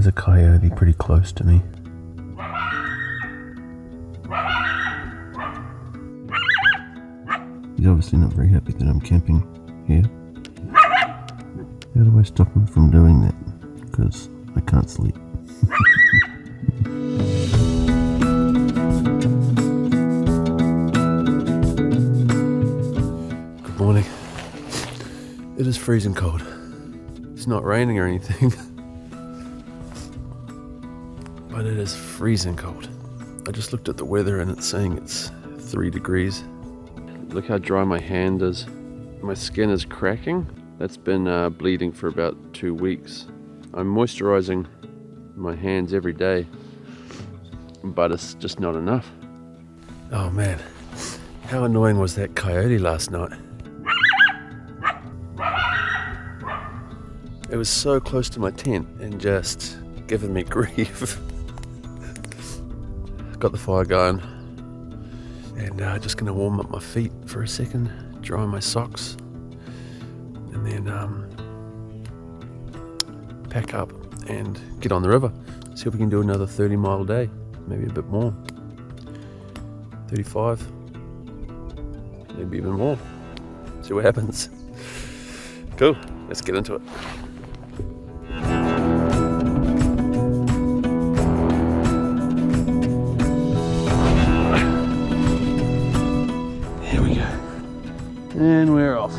There's a coyote pretty close to me. He's obviously not very happy that I'm camping here. How do I stop him from doing that? Because I can't sleep. Good morning. It is freezing cold. It's not raining or anything, but it is freezing cold. I just looked at the weather and it's saying it's 3 degrees. Look how dry my hand is. My skin is cracking. That's been bleeding for about 2 weeks. I'm moisturizing my hands every day, but it's just not enough. Oh man, how annoying was that coyote last night? It was so close to my tent and just giving me grief. Got the fire going and just gonna warm up my feet for a second, dry my socks, and then pack up and get on the river. See if we can do another 30-mile day, maybe a bit more. 35, maybe even more. See what happens. Cool, let's get into it. Here we go. And we're off.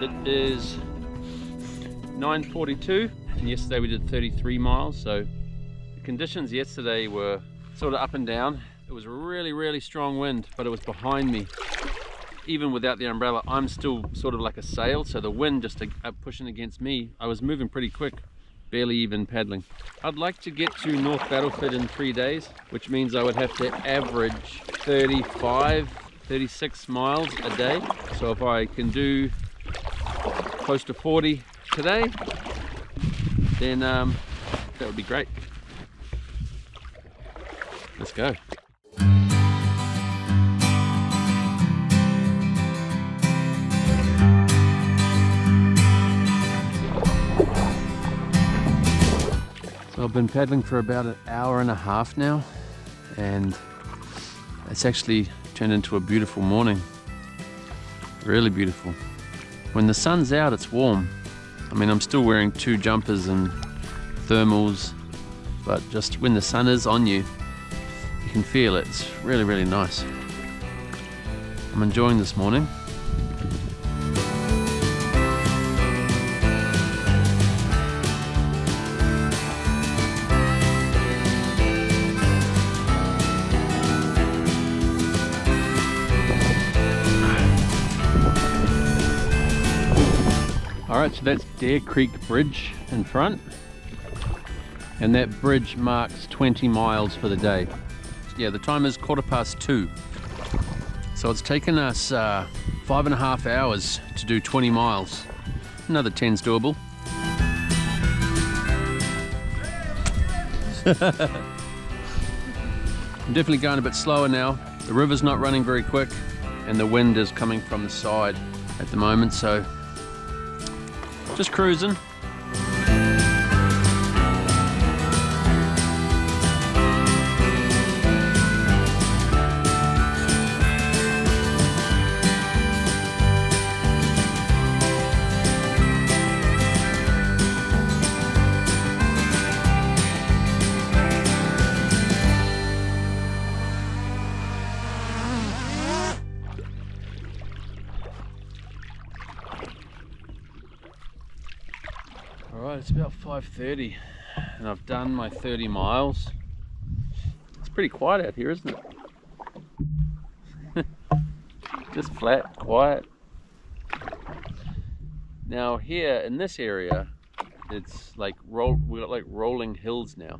It is 9:42, and yesterday we did 33 miles, so the conditions yesterday were sort of up and down. It was a really strong wind, but it was behind me. Even without the umbrella, I'm still sort of like a sail, so the wind just pushing against me. I was moving pretty quick, barely even paddling. I'd like to get to North Battleford in 3 days, which means I would have to average 35, 36 miles a day. So if I can do close to 40 today, then that would be great. Let's go. So I've been paddling for about an hour and a half now, and it's actually turned into a beautiful morning. Really beautiful. When the sun's out, it's warm. I mean, I'm still wearing 2 jumpers and thermals, but just when the sun is on you, you can feel it. It's really nice. I'm enjoying this morning. Alright, so that's Dare Creek Bridge in front, and that bridge marks 20 miles for the day. Yeah, the time is 2:15. So it's taken us 5.5 hours to do 20 miles. Another 10's doable. I'm definitely going a bit slower now. The river's not running very quick, and the wind is coming from the side at the moment, so just cruising. Alright, it's about 5:30 and I've done my 30 miles. It's pretty quiet out here, isn't it? Just flat, quiet. Now here in this area, it's like we've got like rolling hills now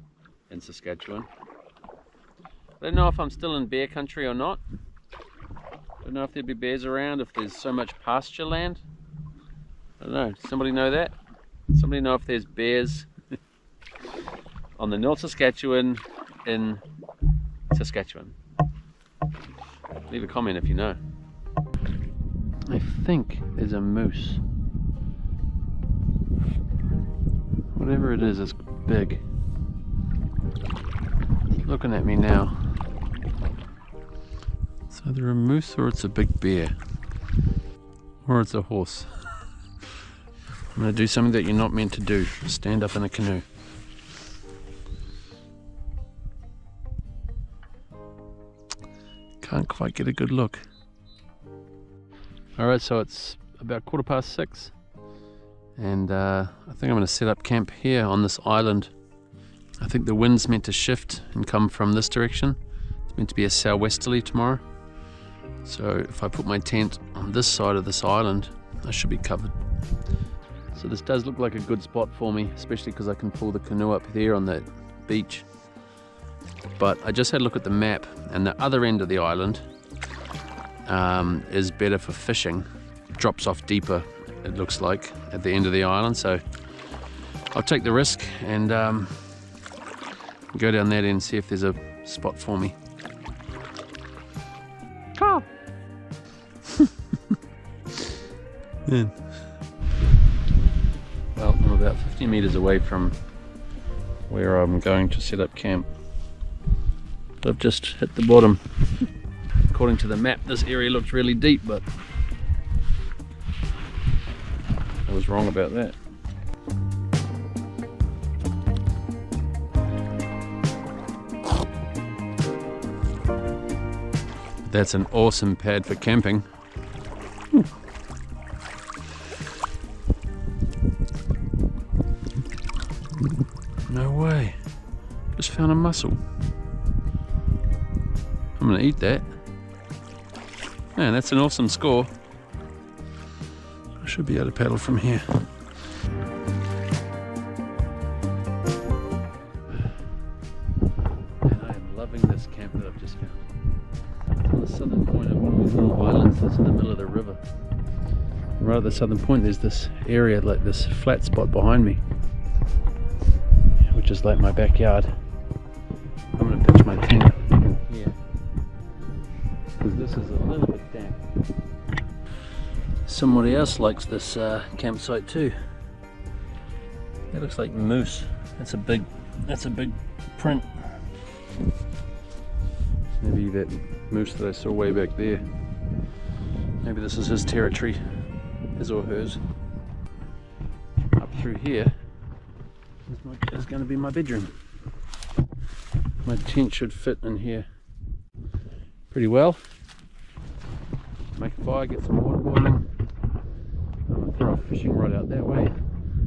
in Saskatchewan. I don't know if I'm still in bear country or not. I don't know if there'd be bears around, if there's so much pasture land. I don't know, does somebody know that? Somebody know if there's bears on the North Saskatchewan in Saskatchewan? Leave a comment if you know. I think there's a moose. Whatever it is big. It's looking at me now. It's either a moose or it's a big bear. Or it's a horse. I'm going to do something that you're not meant to do. Stand up in a canoe. Can't quite get a good look. Alright, so it's about 6:15. And I think I'm going to set up camp here on this island. I think the wind's meant to shift and come from this direction. It's meant to be a southwesterly tomorrow. So if I put my tent on this side of this island, I should be covered. So this does look like a good spot for me, especially because I can pull the canoe up there on that beach. But I just had a look at the map, and the other end of the island is better for fishing. It drops off deeper, it looks like, at the end of the island. So I'll take the risk and go down that end and see if there's a spot for me. Car. Yeah. Well, I'm about 50 meters away from where I'm going to set up camp. I've just hit the bottom. According to the map, this area looks really deep, but I was wrong about that. That's an awesome pad for camping. Ooh. No way. Just found a mussel. I'm gonna eat that. Man, that's an awesome score. I should be able to paddle from here. And I am loving this camp that I've just found. It's on the southern point of one of these little islands that's in the middle of the river. Right at the southern point there's this area, like this flat spot behind me, which is like my backyard. I'm going to pitch my tent here because this is a little bit damp. Somebody else likes this campsite too. That looks like moose. That's a big print. Maybe that moose that I saw way back there. Maybe this is his territory, his or hers. Up through here is going to be my bedroom. My tent should fit in here pretty well. Make a fire, get some water boiling. I'm going to throw a fishing rod out that way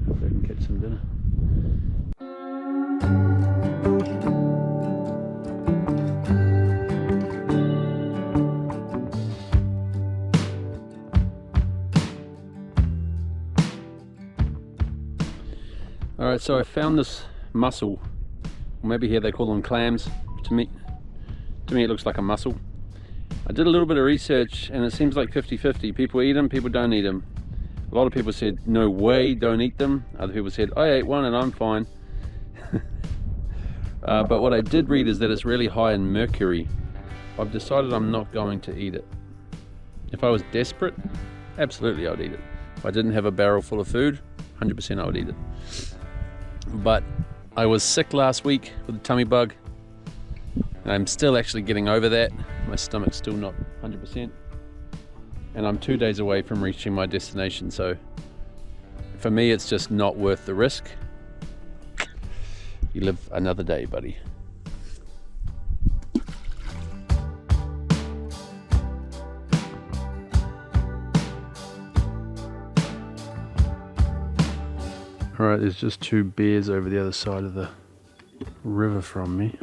so I can catch some dinner. Alright, so I found this mussel. Maybe here they call them clams. To me it looks like a mussel. I did a little bit of research and it seems like 50-50. People eat them, people don't eat them. A lot of people said, no way, don't eat them. Other people said, I ate one and I'm fine. But what I did read is that it's really high in mercury. I've decided I'm not going to eat it. If I was desperate, absolutely I would eat it. If I didn't have a barrel full of food, 100% I would eat it. But I was sick last week with a tummy bug. And I'm still actually getting over that. My stomach's still not 100%. And I'm 2 days away from reaching my destination, so for me it's just not worth the risk. You live another day, buddy. Alright, there's just two bears over the other side of the river from me.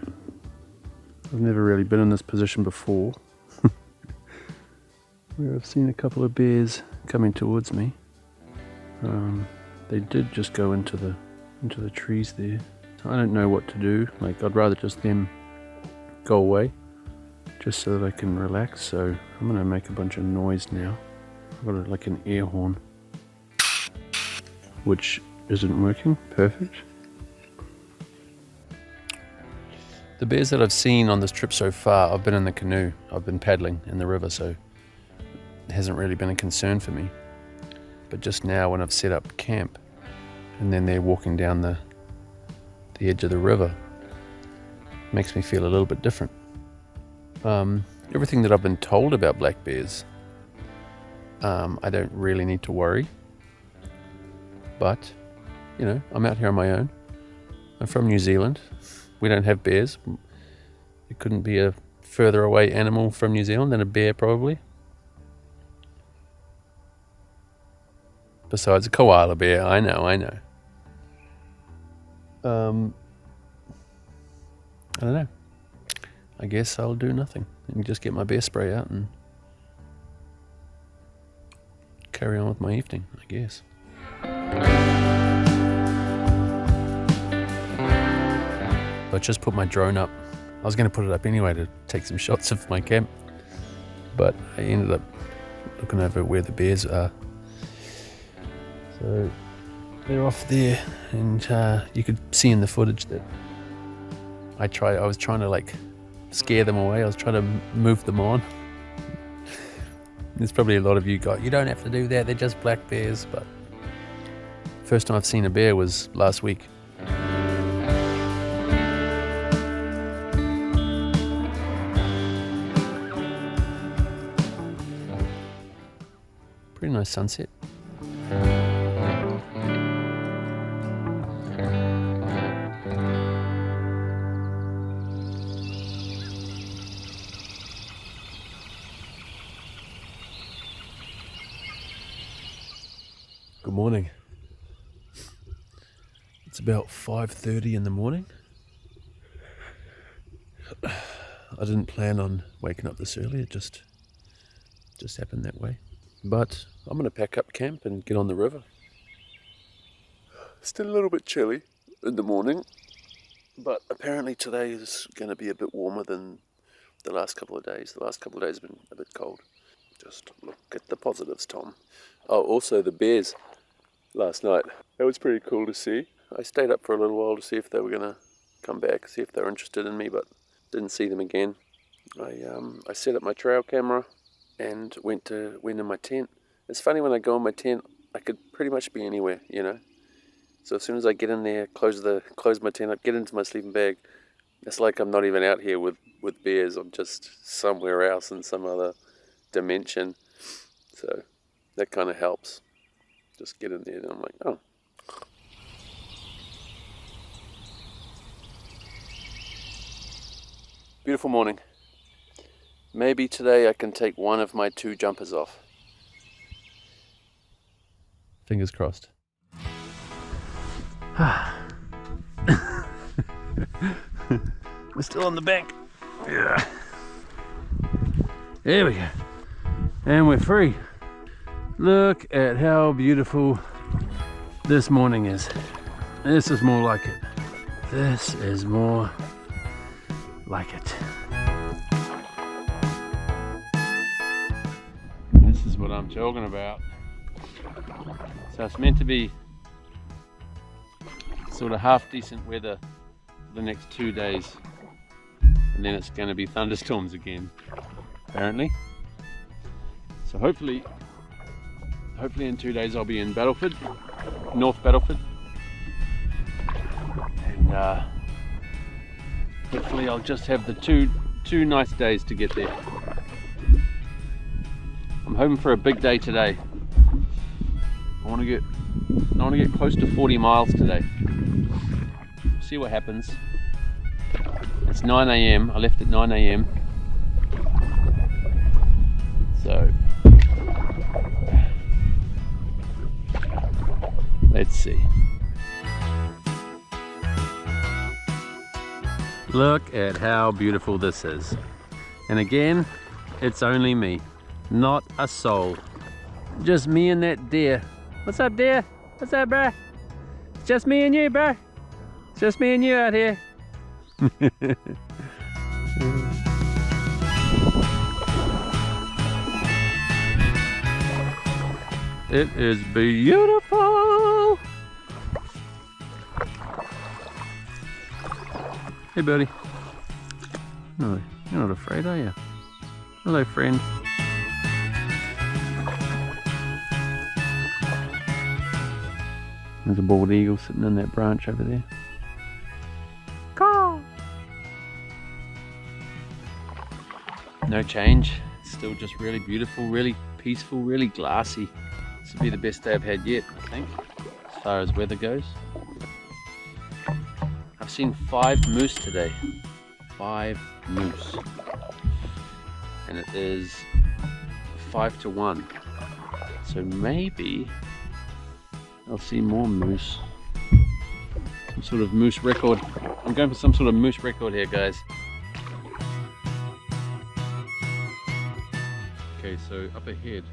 I've never really been in this position before. Where I've seen a couple of bears coming towards me. They did just go into the trees there. I don't know what to do. Like, I'd rather just them go away, just so that I can relax. So I'm gonna make a bunch of noise now. I've got like an air horn, which isn't working. Perfect. The bears that I've seen on this trip so far, I've been in the canoe. I've been paddling in the river, so it hasn't really been a concern for me. But just now when I've set up camp and then they're walking down the the edge of the river makes me feel a little bit different. Everything that I've been told about black bears, I don't really need to worry. But, you know, I'm out here on my own. I'm from New Zealand. We don't have bears. It couldn't be a further away animal from New Zealand than a bear, probably. Besides a koala bear, I know. I don't know. I guess I'll do nothing and just get my bear spray out and carry on with my evening, I guess. I just put my drone up. I was going to put it up anyway to take some shots of my camp, but I ended up looking over where the bears are. So they're off there, and you could see in the footage that I was trying to like scare them away. I was trying to move them on. There's probably a lot of you guys, you don't have to do that, they're just black bears, but first time I've seen a bear was last week. Pretty nice sunset. Good morning. It's about 5:30 in the morning. I didn't plan on waking up this early, it just happened that way. But I'm going to pack up camp and get on the river. Still a little bit chilly in the morning, but apparently today is going to be a bit warmer than the last couple of days. The last couple of days have been a bit cold. Just look at the positives, Tom. Oh, also the bears last night. That was pretty cool to see. I stayed up for a little while to see if they were going to come back, see if they were interested in me, but didn't see them again. I set up my trail camera and went in my tent. It's funny, when I go in my tent, I could pretty much be anywhere, you know. So as soon as I get in there, close my tent up, get into my sleeping bag, it's like I'm not even out here with bears. I'm just somewhere else in some other dimension. So that kind of helps. Just get in there and I'm like, oh. Beautiful morning. Maybe today I can take one of my 2 jumpers off. Fingers crossed. We're still on the bank. Yeah. There we go. And we're free. Look at how beautiful this morning is. This is more like it. This is more like it. This is what I'm talking about. So it's meant to be sort of half decent weather for the next 2 days, and then it's going to be thunderstorms again, apparently. So hopefully in 2 days I'll be in Battleford, North Battleford, and hopefully I'll just have the two nice days to get there. I'm hoping for a big day today. I want to get close to 40 miles today. See what happens. It's 9 a.m. I left at 9 a.m. So let's see. Look at how beautiful this is. And again, it's only me, not a soul. Just me and that deer. What's up, deer? What's up, bruh? It's just me and you, bruh. It's just me and you out here. It is beautiful. Hey, buddy. No, you're not afraid, are you? Hello, friend. There's a bald eagle sitting in that branch over there. No change. Still just really beautiful, really peaceful, really glassy. This will be the best day I've had yet, I think, as far as weather goes. I've seen 5 moose today. 5 moose. And it is 5 to 1. So maybe I'll see more moose. Some sort of moose record. I'm going for some sort of moose record here, guys. Okay, so up ahead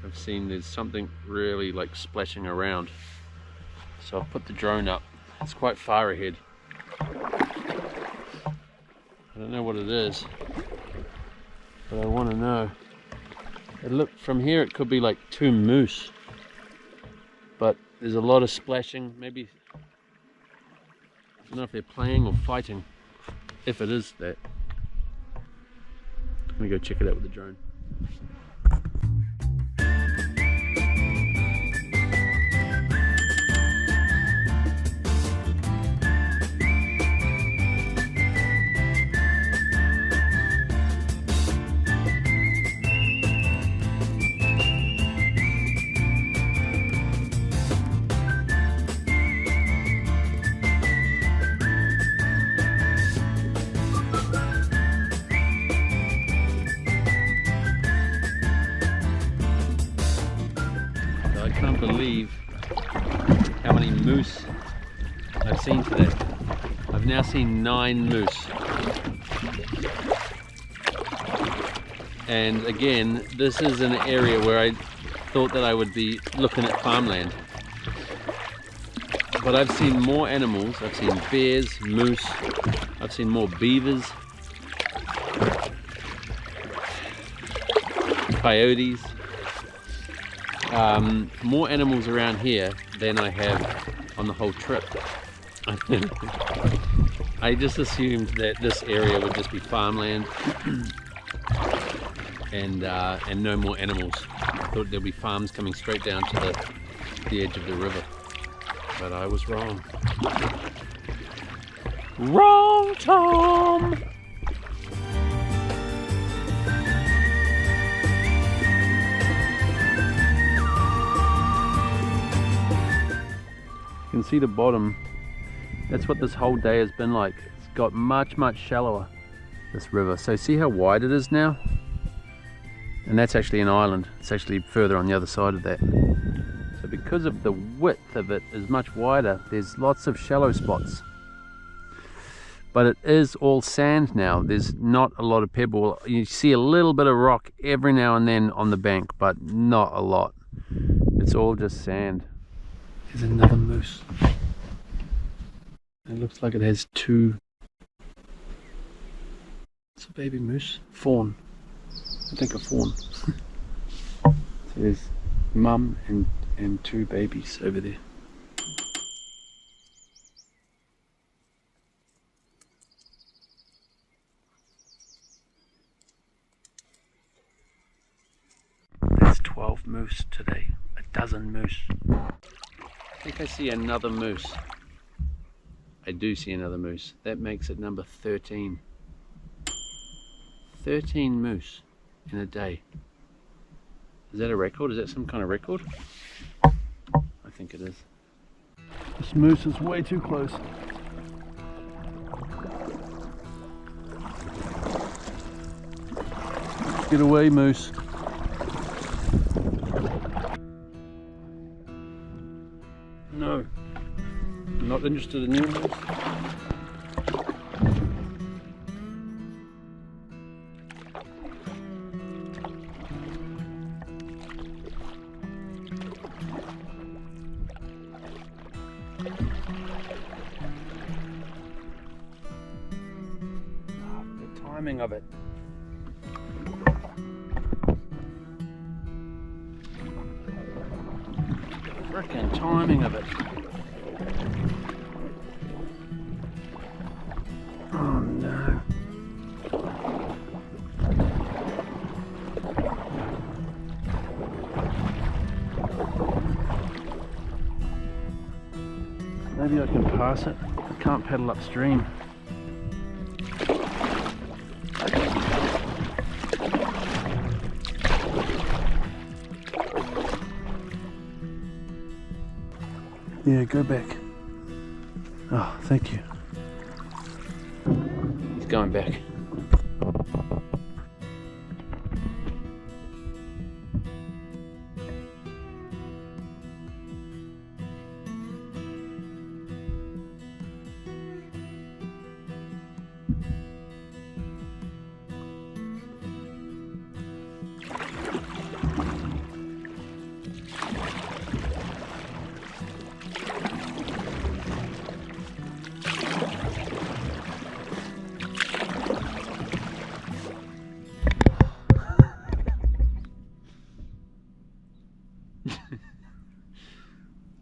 I've seen there's something really like splashing around. So I've put the drone up. It's quite far ahead. I don't know what it is, but I want to know. From here it could be like 2 moose, but there's a lot of splashing. Maybe, I don't know if they're playing or fighting, if it is that. I'm gonna go check it out with the drone. I can't believe how many moose I've seen today. I've now seen 9 moose. And again, this is an area where I thought that I would be looking at farmland. But I've seen more animals. I've seen bears, moose, I've seen more beavers, coyotes. More animals around here than I have on the whole trip. I just assumed that this area would just be farmland and no more animals. I thought there'd be farms coming straight down to the edge of the river, but I was wrong. Wrong, Tom! You can see the bottom. That's what this whole day has been like. It's got much shallower, this river. So see how wide it is now? And that's actually an island. It's actually further on the other side of that. So because of the width of it is much wider, there's lots of shallow spots. But it is all sand now. There's not a lot of pebble. You see a little bit of rock every now and then on the bank, but not a lot. It's all just sand. There's another moose. It looks like it has 2. It's a baby moose. Fawn. I think a fawn. So there's mum and 2 babies over there. There's 12 moose today. A dozen moose. I think I see another moose. I do see another moose. That makes it number 13. 13 moose in a day. Is that a record? Is that some kind of record? I think it is. This moose is way too close. Get away, moose. No, I'm not interested in you, moose. Oh, the timing of it. Frickin' timing of it. Oh no. Maybe I can pass it. I can't paddle upstream. Yeah, go back. Oh, thank you. He's going back.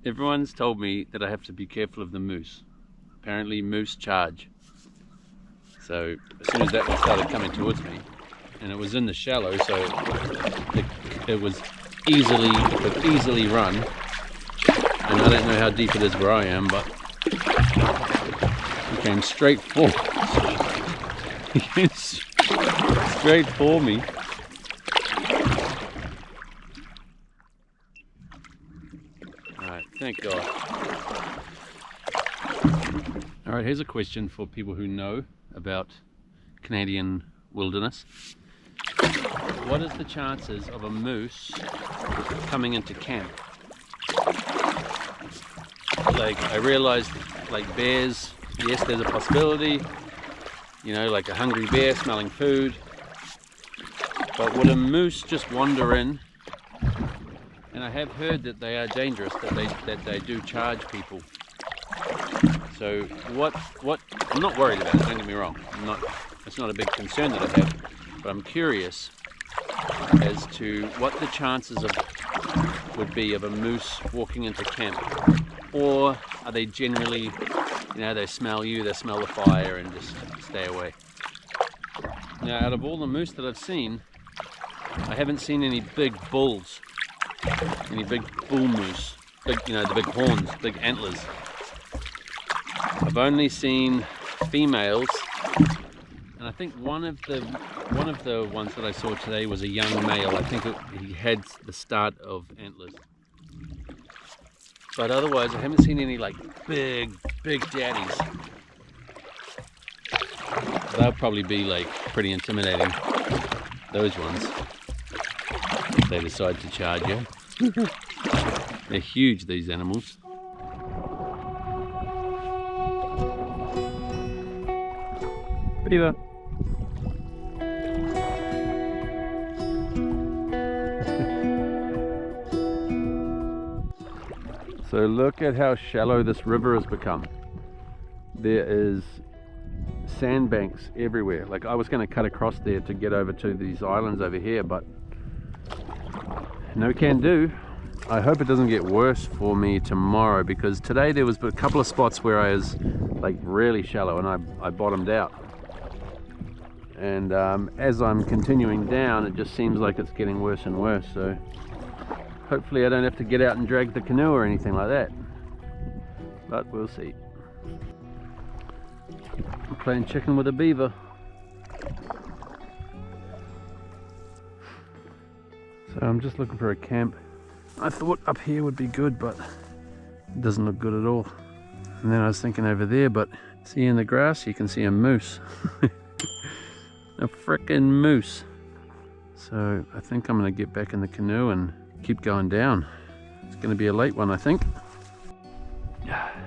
Everyone's told me that I have to be careful of the moose. Apparently moose charge. So as soon as that one started coming towards me, and it was in the shallow, so it was could easily run. And I don't know how deep it is where I am, but he came straight for he came straight for me. Thank God. Alright, here's a question for people who know about Canadian wilderness. What is the chances of a moose coming into camp? Like, I realized, like bears, yes, there's a possibility, you know, like a hungry bear smelling food. But would a moose just wander in? And I have heard that they are dangerous, that they do charge people. So what I'm not worried about it, don't get me wrong. It's not a big concern that I have, but I'm curious as to what the chances would be of a moose walking into camp. Or are they generally, you know, they smell you, they smell the fire and just stay away. Now, out of all the moose that I've seen, I haven't seen any big bulls. Any big bull moose, you know, the big horns, big antlers. I've only seen females, and I think one of the ones that I saw today was a young male. I think he had the start of antlers. But otherwise, I haven't seen any like big daddies. They'll probably be like pretty intimidating. Those ones. They decide to charge you. They're huge, these animals. Beaver. So look at how shallow this river has become. There is sandbanks everywhere. Like, I was going to cut across there to get over to these islands over here, but no can do. I hope it doesn't get worse for me tomorrow, because today there was a couple of spots where I was like really shallow and I bottomed out. And as I'm continuing down, it just seems like it's getting worse and worse. So hopefully I don't have to get out and drag the canoe or anything like that. But we'll see. I'm playing chicken with a beaver. So I'm just looking for a camp. I thought up here would be good, but it doesn't look good at all. And then I was thinking over there, but see in the grass you can see a moose. A frickin' moose. So I think I'm gonna get back in the canoe and keep going down. It's gonna be a late one, I think.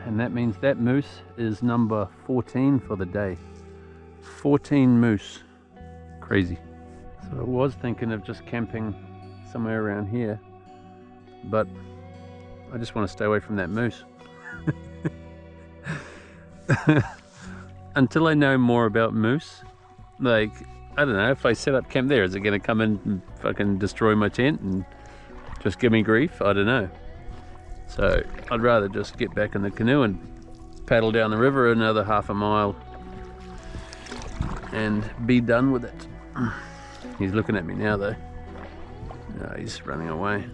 And that means that moose is number 14 for the day. 14 moose. Crazy. So I was thinking of just camping somewhere around here, but I just want to stay away from that moose. Until I know more about moose, like, I don't know, if I set up camp there, is it going to come in and fucking destroy my tent and just give me grief? I don't know. So I'd rather just get back in the canoe and paddle down the river another half a mile and be done with it. He's looking at me now though. No, he's running away.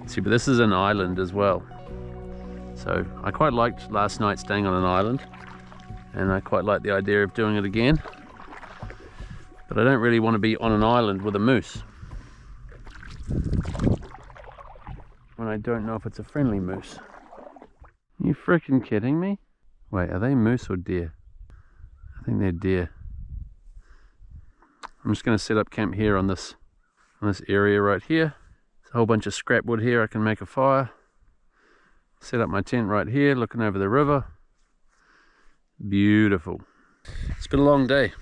See, but this is an island as well. So I quite liked last night staying on an island, and I quite like the idea of doing it again. But I don't really want to be on an island with a moose when I don't know if it's a friendly moose. you freaking kidding me? Wait, are they moose or deer? I think they're deer. I'm just going to set up camp here on this area right here. There's a whole bunch of scrap wood here. I can make a fire. Set up my tent right here, looking over the river. Beautiful. It's been a long day.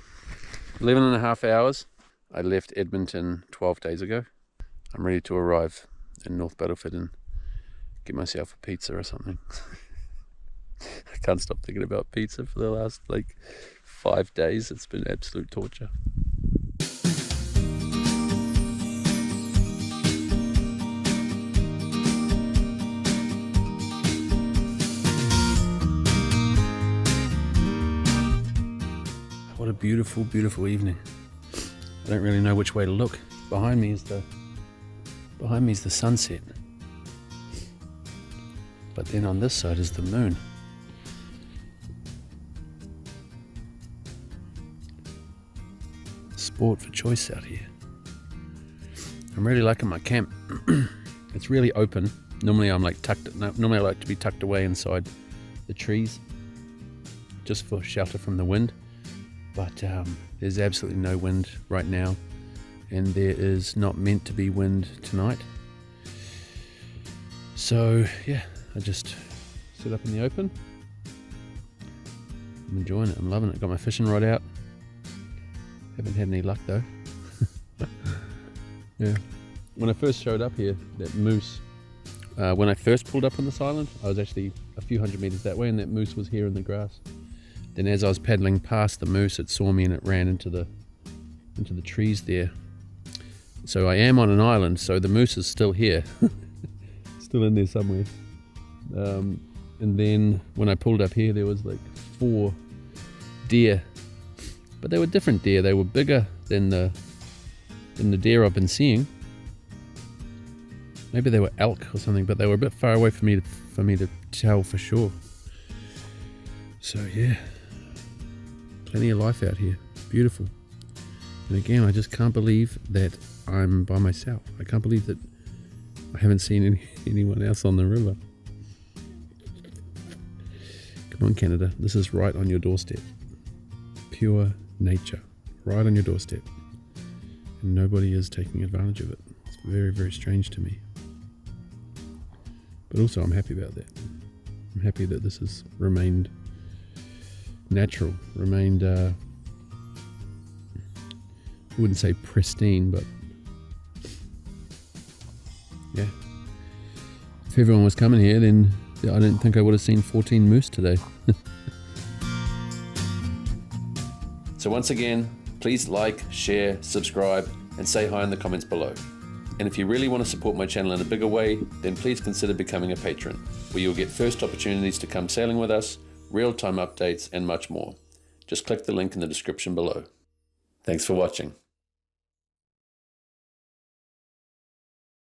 11 and a half hours. I left Edmonton 12 days ago. I'm ready to arrive in North Battleford and get myself a pizza or something. I can't stop thinking about pizza for the last 5 days. It's been absolute torture. What a beautiful, beautiful evening. I don't really know which way to look. Behind me is the sunset. But then on this side is the moon. Sport for choice out here. I'm really liking my camp. It's really open. Normally I like to be tucked away inside the trees, just for shelter from the wind. But there's absolutely no wind right now, and there is not meant to be wind tonight. So yeah, I just sit up in the open. I'm enjoying it. I'm loving it. Got my fishing rod out. Haven't had any luck though. Yeah. When I first showed up here, that moose, when I first pulled up on this island, I was actually a few hundred meters that way, and that moose was here in the grass. Then as I was paddling past the moose, it saw me and it ran into the trees there. So I am on an island, so the moose is still here. Still in there somewhere. And then when I pulled up here, there was 4 deer. But they were different deer. They were bigger than the deer I've been seeing. Maybe they were elk or something, but they were a bit far away for me to tell for sure. So yeah. Plenty of life out here. Beautiful. And again, I just can't believe that I'm by myself. I can't believe that I haven't seen anyone else on the river. Come on, Canada. This is right on your doorstep. Pure nature. Right on your doorstep. And nobody is taking advantage of it. It's very, very strange to me. But also I'm happy about that. I'm happy that this has remained natural, remained I wouldn't say pristine, but yeah, if everyone was coming here, then I don't think I would have seen 14 moose today. So once again, please like, share, subscribe, and say hi in the comments below. And if you really want to support my channel in a bigger way, then please consider becoming a patron, where you'll get first opportunities to come sailing with us, real-time updates, and much more. Just click the link in the description below. Thanks for watching.